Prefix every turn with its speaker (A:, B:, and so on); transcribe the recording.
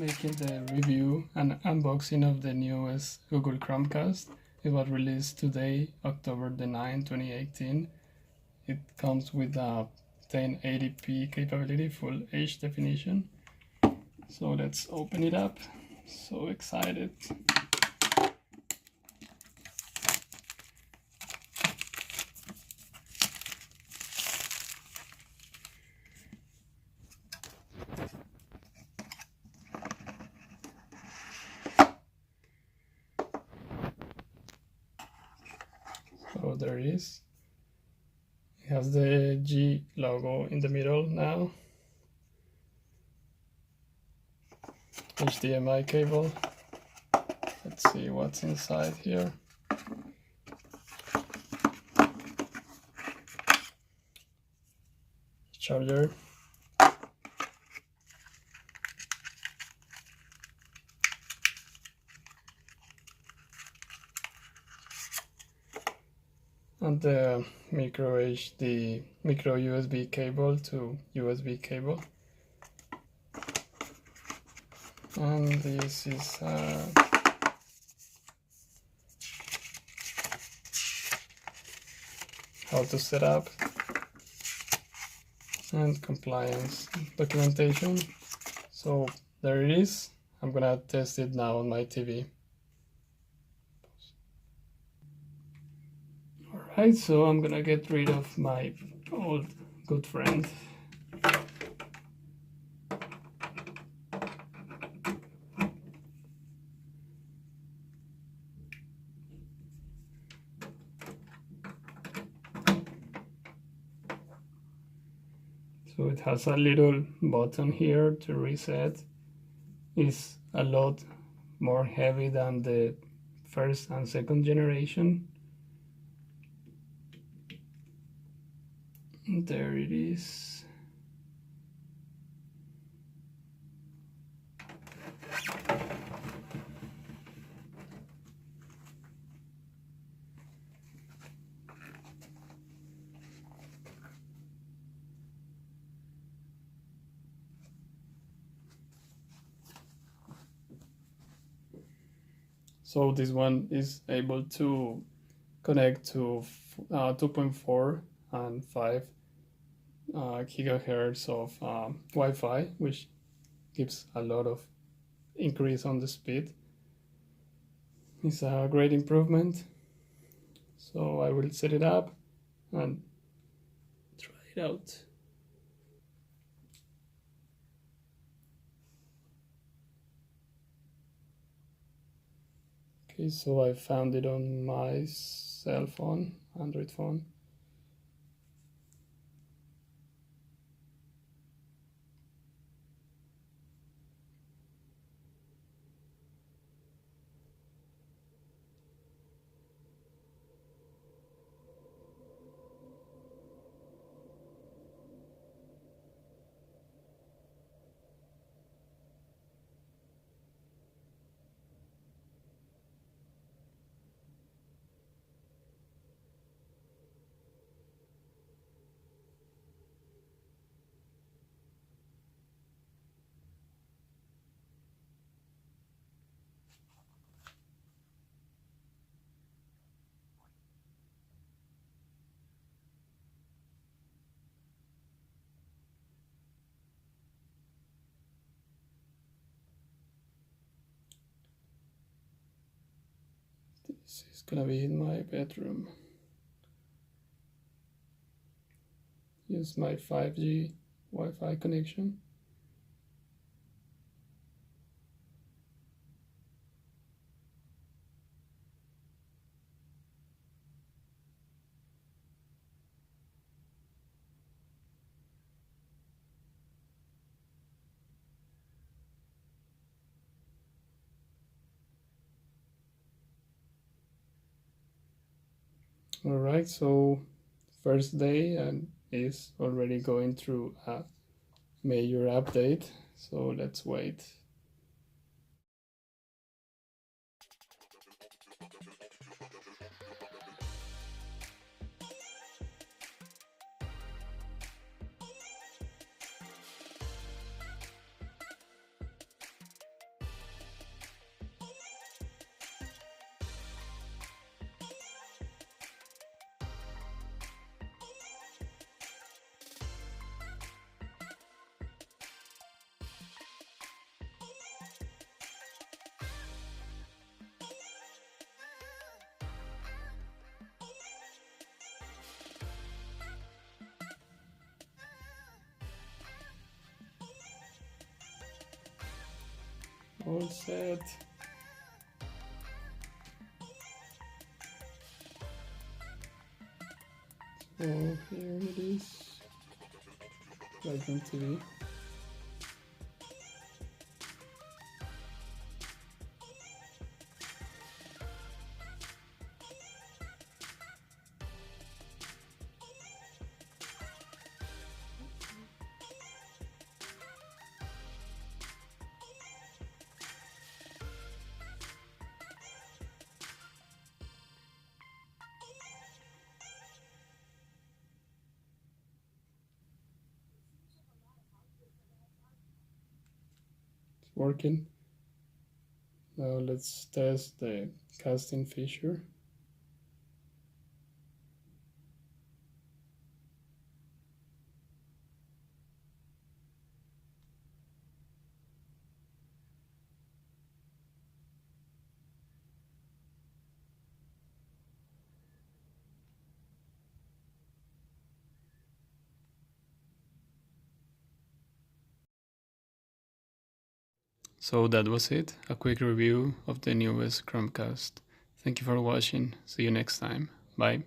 A: making the review and unboxing of the newest Google Chromecast. It was released today, October the 9th, 2018. It comes with a 1080p capability, full HD definition. So let's open it up. So excited. So there it is. It has the G logo in the middle now. HDMI cable. Let's see what's inside here. Charger. And the micro USB cable to USB cable. And this is how to set up and compliance documentation. So there it is. I'm gonna test it now on my TV. Alright, so I'm gonna get rid of my old good friend. So it has a little button here to reset. It's a lot more heavy than the first and second generation. And there it is. So this one is able to connect to 2.4 and 5 gigahertz of Wi-Fi, which gives a lot of increase on the speed. It's a great improvement. So I will set it up and try it out. Okay, so I found it on my cell phone, Android phone. This is gonna be in my bedroom. Use my 5G Wi-Fi connection. Alright, so first day and is already going through a major update, so let's wait. All set. So here it is. Like on TV. It's working. Now let's test the casting feature. So that was it, a quick review of the newest Chromecast. Thank you for watching, see you next time, bye.